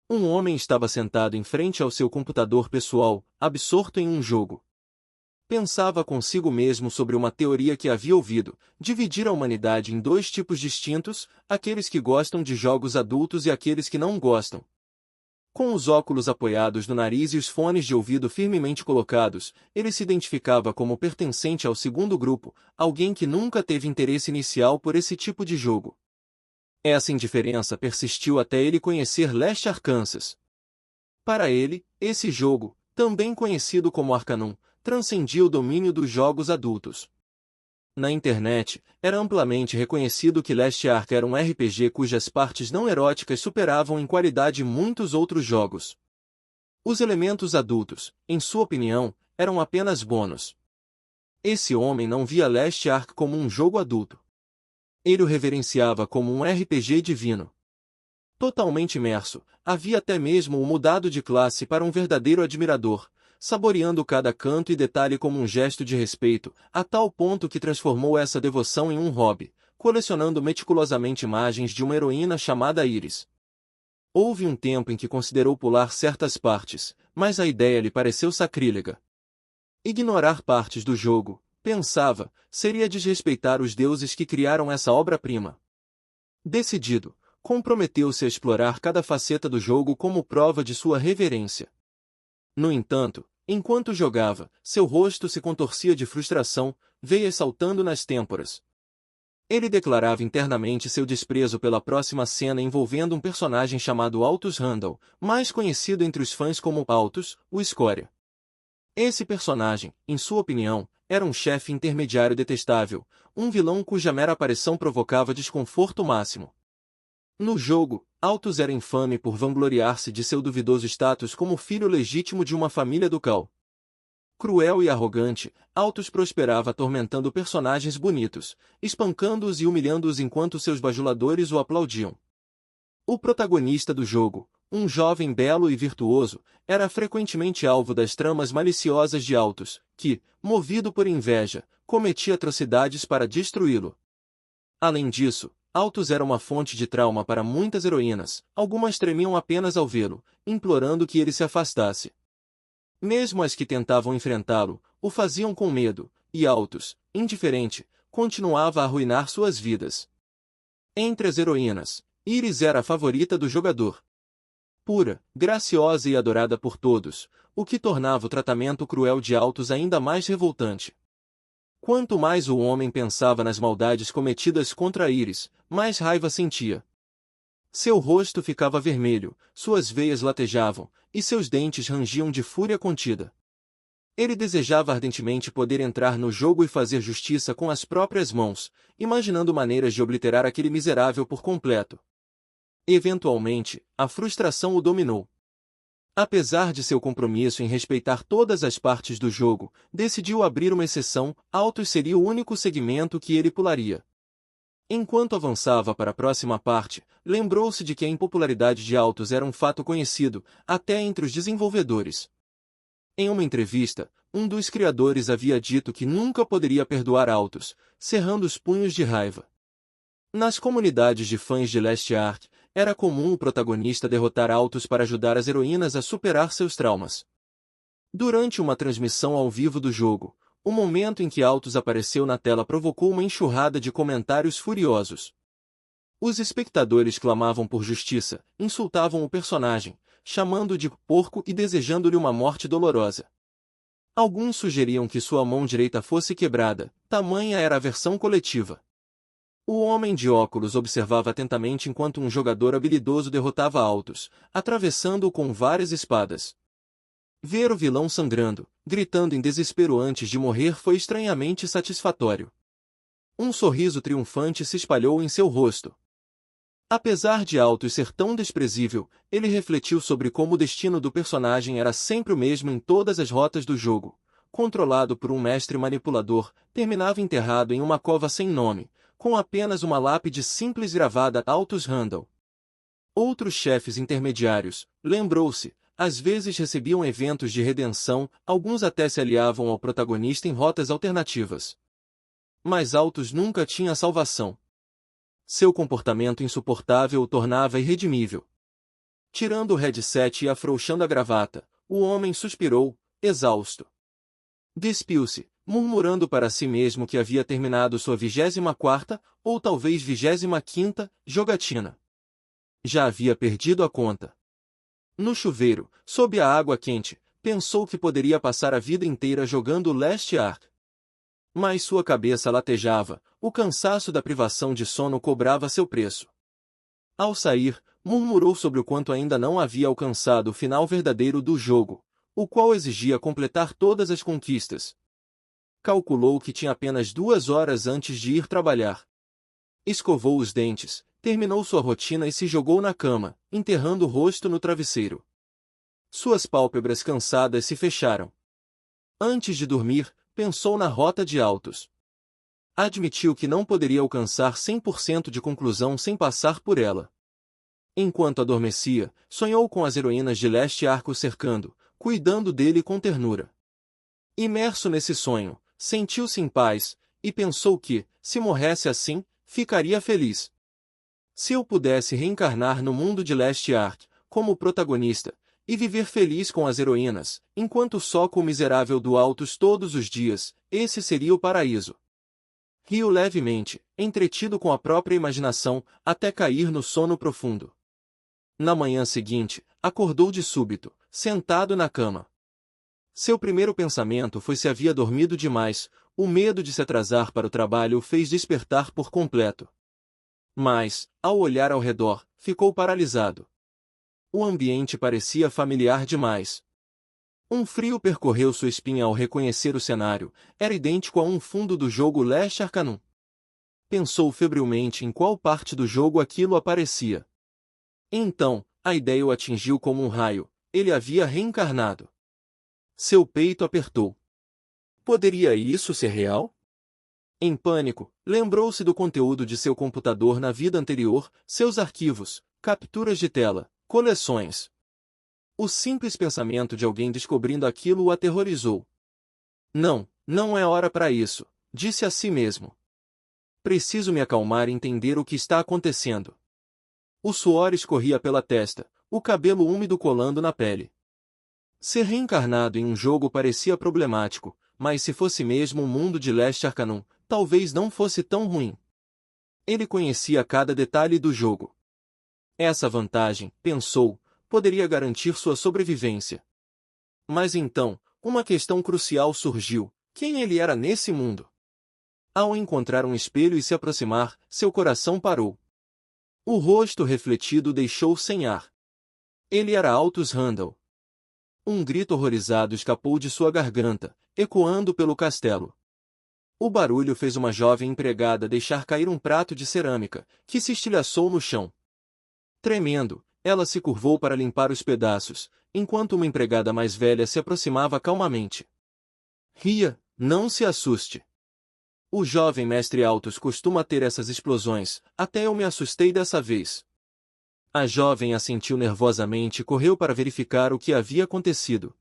Um homem estava sentado em frente ao seu computador pessoal, absorto em um jogo. Pensava consigo mesmo sobre uma teoria que havia ouvido: dividir a humanidade em dois tipos distintos, aqueles que gostam de jogos adultos e aqueles que não gostam. Com os óculos apoiados no nariz e os fones de ouvido firmemente colocados, ele se identificava como pertencente ao segundo grupo, alguém que nunca teve interesse inicial por esse tipo de jogo. Essa indiferença persistiu até ele conhecer Last Arkansas. Para ele, esse jogo, também conhecido como Arcanum, transcendia o domínio dos jogos adultos. Na internet, era amplamente reconhecido que Last Ark era um RPG cujas partes não eróticas superavam em qualidade muitos outros jogos. Os elementos adultos, em sua opinião, eram apenas bônus. Esse homem não via Last Ark como um jogo adulto. Ele o reverenciava como um RPG divino. Totalmente imerso, havia até mesmo o mudado de classe para um verdadeiro admirador, saboreando cada canto e detalhe como um gesto de respeito, a tal ponto que transformou essa devoção em um hobby, colecionando meticulosamente imagens de uma heroína chamada Iris. Houve um tempo em que considerou pular certas partes, mas a ideia lhe pareceu sacrílega. Ignorar partes do jogo, pensava, seria desrespeitar os deuses que criaram essa obra-prima. Decidido, comprometeu-se a explorar cada faceta do jogo como prova de sua reverência. No entanto, enquanto jogava, seu rosto se contorcia de frustração, veias saltando nas têmporas. Ele declarava internamente seu desprezo pela próxima cena envolvendo um personagem chamado Altus Randall, mais conhecido entre os fãs como Altus, o Escória. Esse personagem, em sua opinião, era um chefe intermediário detestável, um vilão cuja mera aparição provocava desconforto máximo. No jogo, Altus era infame por vangloriar-se de seu duvidoso status como filho legítimo de uma família ducal. Cruel e arrogante, Altus prosperava atormentando personagens bonitos, espancando-os e humilhando-os enquanto seus bajuladores o aplaudiam. O protagonista do jogo, um jovem belo e virtuoso, era frequentemente alvo das tramas maliciosas de Altus, que, movido por inveja, cometia atrocidades para destruí-lo. Além disso, Altus era uma fonte de trauma para muitas heroínas, algumas tremiam apenas ao vê-lo, implorando que ele se afastasse. Mesmo as que tentavam enfrentá-lo, o faziam com medo, e Altus, indiferente, continuava a arruinar suas vidas. Entre as heroínas, Iris era a favorita do jogador. Pura, graciosa e adorada por todos, o que tornava o tratamento cruel de Altus ainda mais revoltante. Quanto mais o homem pensava nas maldades cometidas contra Iris, mais raiva sentia. Seu rosto ficava vermelho, suas veias latejavam, e seus dentes rangiam de fúria contida. Ele desejava ardentemente poder entrar no jogo e fazer justiça com as próprias mãos, imaginando maneiras de obliterar aquele miserável por completo. Eventualmente, a frustração o dominou. Apesar de seu compromisso em respeitar todas as partes do jogo, decidiu abrir uma exceção: Altus seria o único segmento que ele pularia. Enquanto avançava para a próxima parte, lembrou-se de que a impopularidade de Altus era um fato conhecido, até entre os desenvolvedores. Em uma entrevista, um dos criadores havia dito que nunca poderia perdoar Altus, cerrando os punhos de raiva. Nas comunidades de fãs de Last Ark, era comum o protagonista derrotar Altus para ajudar as heroínas a superar seus traumas. Durante uma transmissão ao vivo do jogo, o momento em que Altus apareceu na tela provocou uma enxurrada de comentários furiosos. Os espectadores clamavam por justiça, insultavam o personagem, chamando-o de porco e desejando-lhe uma morte dolorosa. Alguns sugeriam que sua mão direita fosse quebrada, tamanha era a aversão coletiva. O homem de óculos observava atentamente enquanto um jogador habilidoso derrotava Altus, atravessando-o com várias espadas. Ver o vilão sangrando, gritando em desespero antes de morrer foi estranhamente satisfatório. Um sorriso triunfante se espalhou em seu rosto. Apesar de Altus ser tão desprezível, ele refletiu sobre como o destino do personagem era sempre o mesmo em todas as rotas do jogo. Controlado por um mestre manipulador, terminava enterrado em uma cova sem nome, com apenas uma lápide simples gravada Altus Randall. Outros chefes intermediários, lembrou-se, às vezes recebiam eventos de redenção, alguns até se aliavam ao protagonista em rotas alternativas. Mas Altus nunca tinha salvação. Seu comportamento insuportável o tornava irredimível. Tirando o headset e afrouxando a gravata, o homem suspirou, exausto. Despiu-se, murmurando para si mesmo que havia terminado sua 24ª, ou talvez 25ª, jogatina. Já havia perdido a conta. No chuveiro, sob a água quente, pensou que poderia passar a vida inteira jogando Last Ark. Mas sua cabeça latejava, o cansaço da privação de sono cobrava seu preço. Ao sair, murmurou sobre o quanto ainda não havia alcançado o final verdadeiro do jogo, o qual exigia completar todas as conquistas. Calculou que tinha apenas 2 horas antes de ir trabalhar. Escovou os dentes, terminou sua rotina e se jogou na cama, enterrando o rosto no travesseiro. Suas pálpebras cansadas se fecharam. Antes de dormir, pensou na rota de Altos. Admitiu que não poderia alcançar 100% de conclusão sem passar por ela. Enquanto adormecia, sonhou com as heroínas de Last Ark o cercando, cuidando dele com ternura. Imerso nesse sonho, sentiu-se em paz, e pensou que, se morresse assim, ficaria feliz. Se eu pudesse reencarnar no mundo de Last Ark, como protagonista, e viver feliz com as heroínas, enquanto soco o miserável do Altos todos os dias, esse seria o paraíso. Riu levemente, entretido com a própria imaginação, até cair no sono profundo. Na manhã seguinte, acordou de súbito, sentado na cama. Seu primeiro pensamento foi se havia dormido demais, o medo de se atrasar para o trabalho o fez despertar por completo. Mas, ao olhar ao redor, ficou paralisado. O ambiente parecia familiar demais. Um frio percorreu sua espinha ao reconhecer o cenário, era idêntico a um fundo do jogo Last Arcanum. Pensou febrilmente em qual parte do jogo aquilo aparecia. Então, a ideia o atingiu como um raio, ele havia reencarnado. Seu peito apertou. Poderia isso ser real? Em pânico, lembrou-se do conteúdo de seu computador na vida anterior, seus arquivos, capturas de tela, coleções. O simples pensamento de alguém descobrindo aquilo o aterrorizou. Não, não é hora para isso, disse a si mesmo. Preciso me acalmar e entender o que está acontecendo. O suor escorria pela testa, o cabelo úmido colando na pele. Ser reencarnado em um jogo parecia problemático, mas se fosse mesmo o mundo de Last Arcanum, talvez não fosse tão ruim. Ele conhecia cada detalhe do jogo. Essa vantagem, pensou, poderia garantir sua sobrevivência. Mas então, uma questão crucial surgiu: quem ele era nesse mundo? Ao encontrar um espelho e se aproximar, seu coração parou. O rosto refletido o deixou sem ar. Ele era Altus Randall. Um grito horrorizado escapou de sua garganta, ecoando pelo castelo. O barulho fez uma jovem empregada deixar cair um prato de cerâmica, que se estilhaçou no chão. Tremendo, ela se curvou para limpar os pedaços, enquanto uma empregada mais velha se aproximava calmamente. Ria, não se assuste. O jovem mestre Altus costuma ter essas explosões, até eu me assustei dessa vez. A jovem assentiu nervosamente e correu para verificar o que havia acontecido.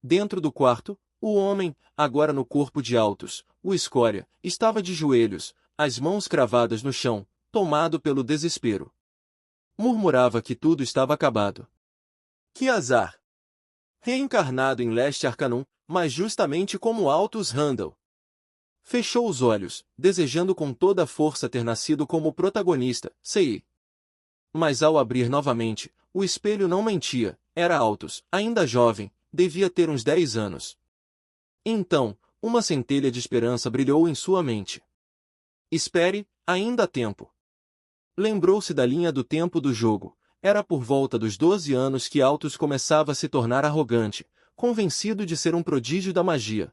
Dentro do quarto, o homem, agora no corpo de Altus, o escória, estava de joelhos, as mãos cravadas no chão, tomado pelo desespero. Murmurava que tudo estava acabado. Que azar! Reencarnado em Last Arcanum, mas justamente como Altus Randall. Fechou os olhos, desejando com toda a força ter nascido como protagonista, sei. Mas ao abrir novamente, o espelho não mentia, era Altus, ainda jovem, devia ter uns 10 anos. Então, uma centelha de esperança brilhou em sua mente. Espere, ainda há tempo. Lembrou-se da linha do tempo do jogo, era por volta dos 12 anos que Altus começava a se tornar arrogante, convencido de ser um prodígio da magia.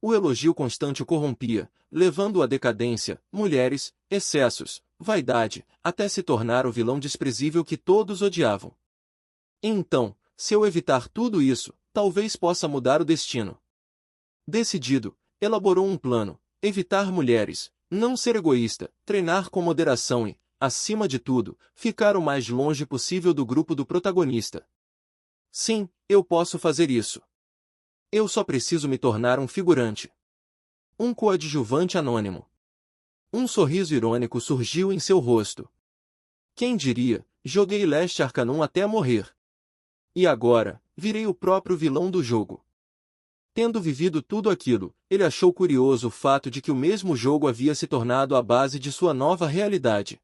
O elogio constante o corrompia, levando-o à decadência, mulheres, excessos, vaidade, até se tornar o vilão desprezível que todos odiavam. Então, se eu evitar tudo isso, talvez possa mudar o destino. Decidido, elaborou um plano: evitar mulheres, não ser egoísta, treinar com moderação e, acima de tudo, ficar o mais longe possível do grupo do protagonista. Sim, eu posso fazer isso. Eu só preciso me tornar um figurante. Um coadjuvante anônimo. Um sorriso irônico surgiu em seu rosto. Quem diria, joguei Last Arcanum até morrer. E agora, virei o próprio vilão do jogo. Tendo vivido tudo aquilo, ele achou curioso o fato de que o mesmo jogo havia se tornado a base de sua nova realidade.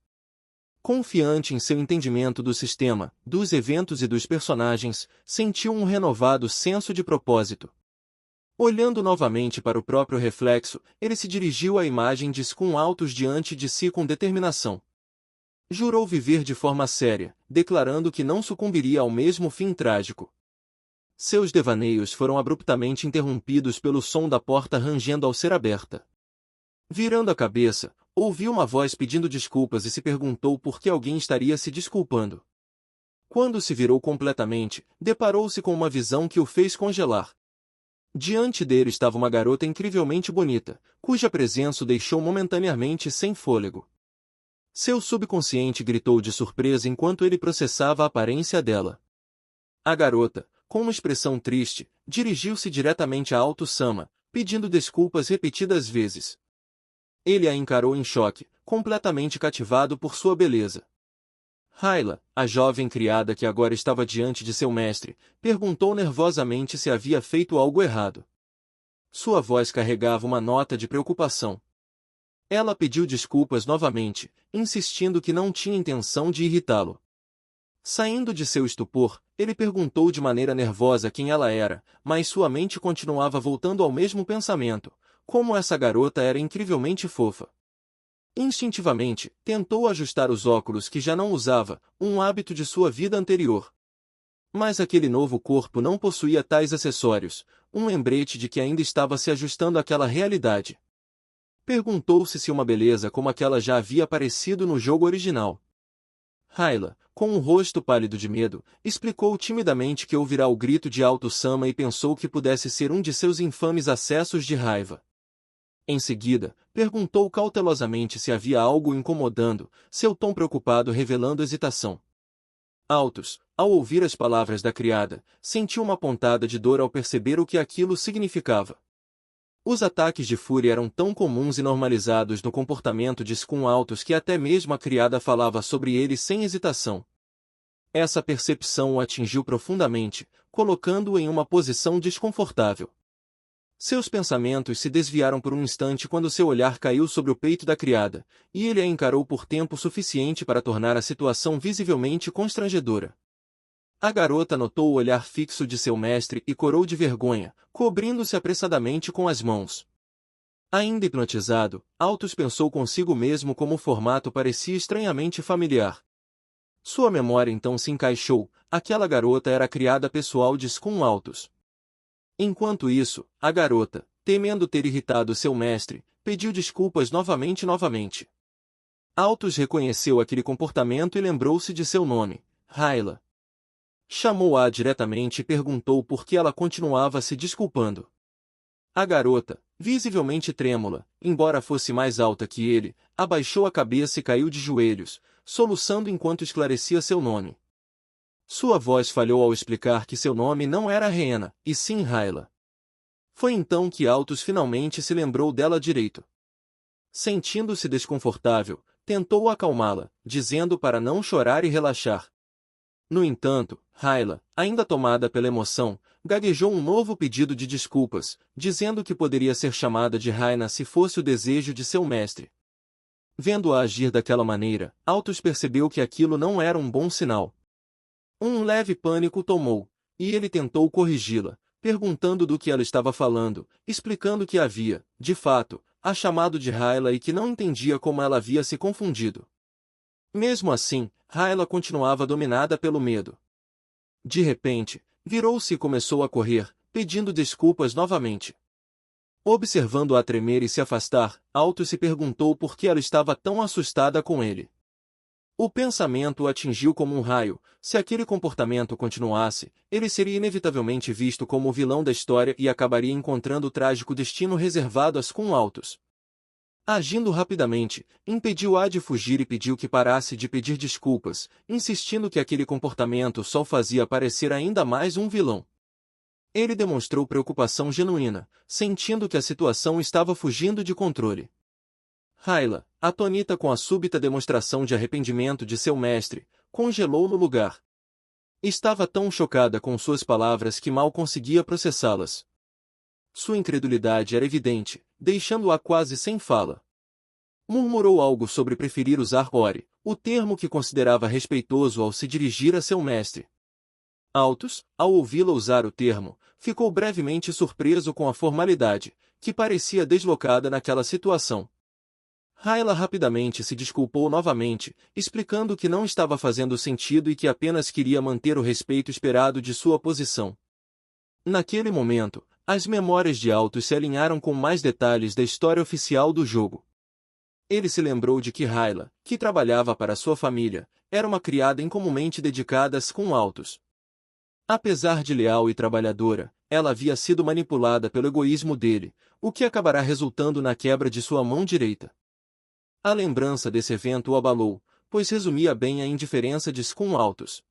Confiante em seu entendimento do sistema, dos eventos e dos personagens, sentiu um renovado senso de propósito. Olhando novamente para o próprio reflexo, ele se dirigiu à imagem de Scum Altus diante de si com determinação. Jurou viver de forma séria, declarando que não sucumbiria ao mesmo fim trágico. Seus devaneios foram abruptamente interrompidos pelo som da porta rangendo ao ser aberta. Virando a cabeça, ouviu uma voz pedindo desculpas e se perguntou por que alguém estaria se desculpando. Quando se virou completamente, deparou-se com uma visão que o fez congelar. Diante dele estava uma garota incrivelmente bonita, cuja presença o deixou momentaneamente sem fôlego. Seu subconsciente gritou de surpresa enquanto ele processava a aparência dela. A garota, com uma expressão triste, dirigiu-se diretamente a Alto-sama, pedindo desculpas repetidas vezes. Ele a encarou em choque, completamente cativado por sua beleza. Hyla, a jovem criada que agora estava diante de seu mestre, perguntou nervosamente se havia feito algo errado. Sua voz carregava uma nota de preocupação. Ela pediu desculpas novamente, insistindo que não tinha intenção de irritá-lo. Saindo de seu estupor, ele perguntou de maneira nervosa quem ela era, mas sua mente continuava voltando ao mesmo pensamento, como essa garota era incrivelmente fofa. Instintivamente, tentou ajustar os óculos que já não usava, um hábito de sua vida anterior. Mas aquele novo corpo não possuía tais acessórios, um lembrete de que ainda estava se ajustando àquela realidade. Perguntou-se se uma beleza como aquela já havia aparecido no jogo original. Hyla, com um rosto pálido de medo, explicou timidamente que ouvirá o grito de Alto-sama e pensou que pudesse ser um de seus infames acessos de raiva. Em seguida, perguntou cautelosamente se havia algo incomodando, seu tom preocupado revelando hesitação. Altus, ao ouvir as palavras da criada, sentiu uma pontada de dor ao perceber o que aquilo significava. Os ataques de fúria eram tão comuns e normalizados no comportamento de Scum Altus que até mesmo a criada falava sobre ele sem hesitação. Essa percepção o atingiu profundamente, colocando-o em uma posição desconfortável. Seus pensamentos se desviaram por um instante quando seu olhar caiu sobre o peito da criada, e ele a encarou por tempo suficiente para tornar a situação visivelmente constrangedora. A garota notou o olhar fixo de seu mestre e corou de vergonha, cobrindo-se apressadamente com as mãos. Ainda hipnotizado, Altus pensou consigo mesmo como o formato parecia estranhamente familiar. Sua memória então se encaixou, aquela garota era a criada pessoal de Scum Altus. Enquanto isso, a garota, temendo ter irritado seu mestre, pediu desculpas novamente. Altus reconheceu aquele comportamento e lembrou-se de seu nome, Hyla. Chamou-a diretamente e perguntou por que ela continuava se desculpando. A garota, visivelmente trêmula, embora fosse mais alta que ele, abaixou a cabeça e caiu de joelhos, soluçando enquanto esclarecia seu nome. Sua voz falhou ao explicar que seu nome não era Rena, e sim Hyla. Foi então que Altus finalmente se lembrou dela direito. Sentindo-se desconfortável, tentou acalmá-la, dizendo para não chorar e relaxar. No entanto, Hyla, ainda tomada pela emoção, gaguejou um novo pedido de desculpas, dizendo que poderia ser chamada de Raina se fosse o desejo de seu mestre. Vendo-a agir daquela maneira, Altus percebeu que aquilo não era um bom sinal. Um leve pânico o tomou, e ele tentou corrigi-la, perguntando do que ela estava falando, explicando que havia, de fato, a chamado de Hyla e que não entendia como ela havia se confundido. Mesmo assim, Hyla continuava dominada pelo medo. De repente, virou-se e começou a correr, pedindo desculpas novamente. Observando-a tremer e se afastar, Altus se perguntou por que ela estava tão assustada com ele. O pensamento o atingiu como um raio: se aquele comportamento continuasse, ele seria inevitavelmente visto como o vilão da história e acabaria encontrando o trágico destino reservado a Scum Altus. Agindo rapidamente, impediu-a de fugir e pediu que parasse de pedir desculpas, insistindo que aquele comportamento só o fazia parecer ainda mais um vilão. Ele demonstrou preocupação genuína, sentindo que a situação estava fugindo de controle. Hyla, atônita com a súbita demonstração de arrependimento de seu mestre, congelou no lugar. Estava tão chocada com suas palavras que mal conseguia processá-las. Sua incredulidade era evidente, deixando-a quase sem fala. Murmurou algo sobre preferir usar ore, o termo que considerava respeitoso ao se dirigir a seu mestre. Altus, ao ouvi-la usar o termo, ficou brevemente surpreso com a formalidade, que parecia deslocada naquela situação. Hyla rapidamente se desculpou novamente, explicando que não estava fazendo sentido e que apenas queria manter o respeito esperado de sua posição. Naquele momento, as memórias de Altus se alinharam com mais detalhes da história oficial do jogo. Ele se lembrou de que Hyla, que trabalhava para sua família, era uma criada incomumente dedicada com Altus. Apesar de leal e trabalhadora, ela havia sido manipulada pelo egoísmo dele, o que acabará resultando na quebra de sua mão direita. A lembrança desse evento o abalou, pois resumia bem a indiferença de Skun Altus.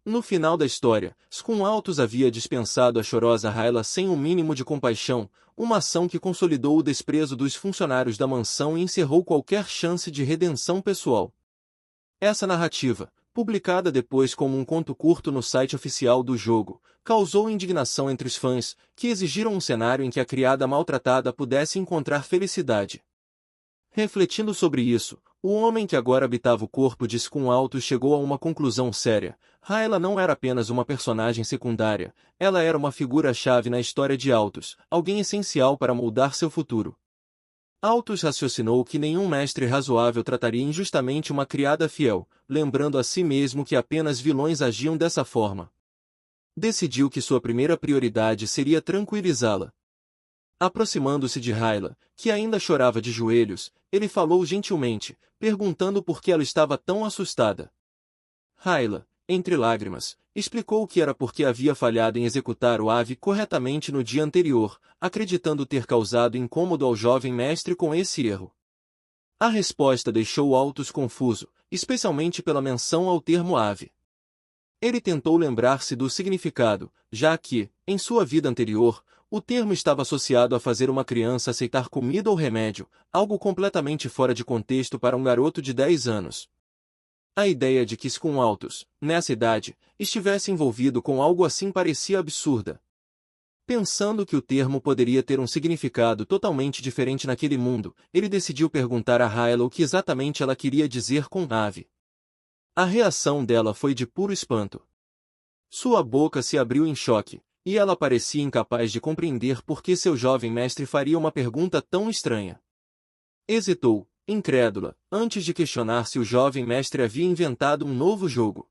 No final da história, Skun Altus havia dispensado a chorosa Hyla sem um mínimo de compaixão, uma ação que consolidou o desprezo dos funcionários da mansão e encerrou qualquer chance de redenção pessoal. Essa narrativa, publicada depois como um conto curto no site oficial do jogo, causou indignação entre os fãs, que exigiram um cenário em que a criada maltratada pudesse encontrar felicidade. Refletindo sobre isso, o homem que agora habitava o corpo de Skun Altus chegou a uma conclusão séria. Hyla não era apenas uma personagem secundária, ela era uma figura-chave na história de Altus, alguém essencial para moldar seu futuro. Altus raciocinou que nenhum mestre razoável trataria injustamente uma criada fiel, lembrando a si mesmo que apenas vilões agiam dessa forma. Decidiu que sua primeira prioridade seria tranquilizá-la. Aproximando-se de Hyla, que ainda chorava de joelhos, ele falou gentilmente, perguntando por que ela estava tão assustada. Hyla, entre lágrimas, explicou que era porque havia falhado em executar o ave corretamente no dia anterior, acreditando ter causado incômodo ao jovem mestre com esse erro. A resposta deixou Altus confuso, especialmente pela menção ao termo ave. Ele tentou lembrar-se do significado, já que, em sua vida anterior, o termo estava associado a fazer uma criança aceitar comida ou remédio, algo completamente fora de contexto para um garoto de 10 anos. A ideia de que Skun Altus, nessa idade, estivesse envolvido com algo assim parecia absurda. Pensando que o termo poderia ter um significado totalmente diferente naquele mundo, ele decidiu perguntar a Hyla o que exatamente ela queria dizer com ave. A reação dela foi de puro espanto. Sua boca se abriu em choque, e ela parecia incapaz de compreender por que seu jovem mestre faria uma pergunta tão estranha. Hesitou, incrédula, antes de questionar se o jovem mestre havia inventado um novo jogo.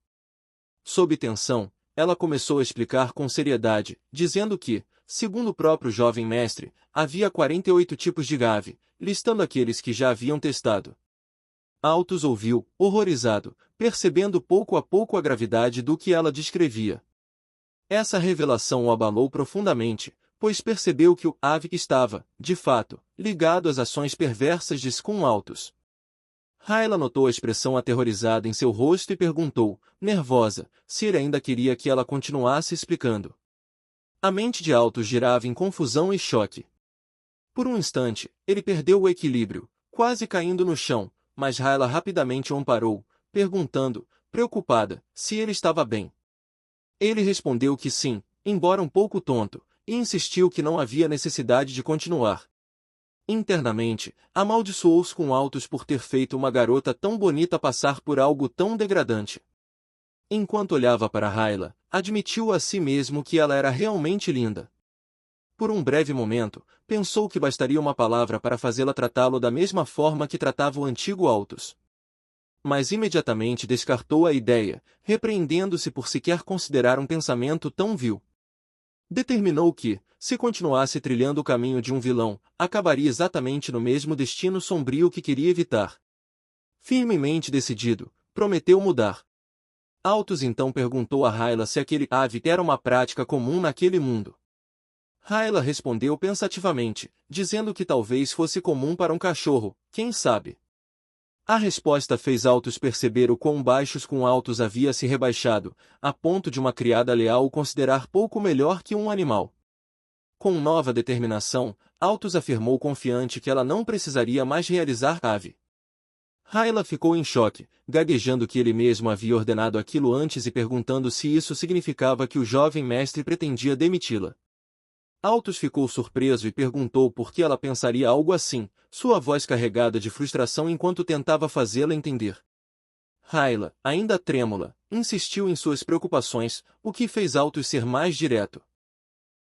Sob tensão, ela começou a explicar com seriedade, dizendo que, segundo o próprio jovem mestre, havia 48 tipos de ave, listando aqueles que já haviam testado. Altus ouviu, horrorizado, percebendo pouco a pouco a gravidade do que ela descrevia. Essa revelação o abalou profundamente, pois percebeu que o ave estava, de fato, ligado às ações perversas de Skun Altus. Hyla notou a expressão aterrorizada em seu rosto e perguntou, nervosa, se ele ainda queria que ela continuasse explicando. A mente de Altus girava em confusão e choque. Por um instante, ele perdeu o equilíbrio, quase caindo no chão, mas Hyla rapidamente o amparou, perguntando, preocupada, se ele estava bem. Ele respondeu que sim, embora um pouco tonto, e insistiu que não havia necessidade de continuar. Internamente, amaldiçoou-se com Altus por ter feito uma garota tão bonita passar por algo tão degradante. Enquanto olhava para Hyla, admitiu a si mesmo que ela era realmente linda. Por um breve momento, pensou que bastaria uma palavra para fazê-la tratá-lo da mesma forma que tratava o antigo Altus. Mas imediatamente descartou a ideia, repreendendo-se por sequer considerar um pensamento tão vil. Determinou que, se continuasse trilhando o caminho de um vilão, acabaria exatamente no mesmo destino sombrio que queria evitar. Firmemente decidido, prometeu mudar. Altus então perguntou a Hyla se aquele ave era uma prática comum naquele mundo. Hyla respondeu pensativamente, dizendo que talvez fosse comum para um cachorro, quem sabe. A resposta fez Altus perceber o quão baixos com Altus havia se rebaixado, a ponto de uma criada leal o considerar pouco melhor que um animal. Com nova determinação, Altus afirmou confiante que ela não precisaria mais realizar ave. Rayla ficou em choque, gaguejando que ele mesmo havia ordenado aquilo antes e perguntando se isso significava que o jovem mestre pretendia demiti-la. Altus ficou surpreso e perguntou por que ela pensaria algo assim, sua voz carregada de frustração enquanto tentava fazê-la entender. Rayla, ainda trêmula, insistiu em suas preocupações, o que fez Altus ser mais direto.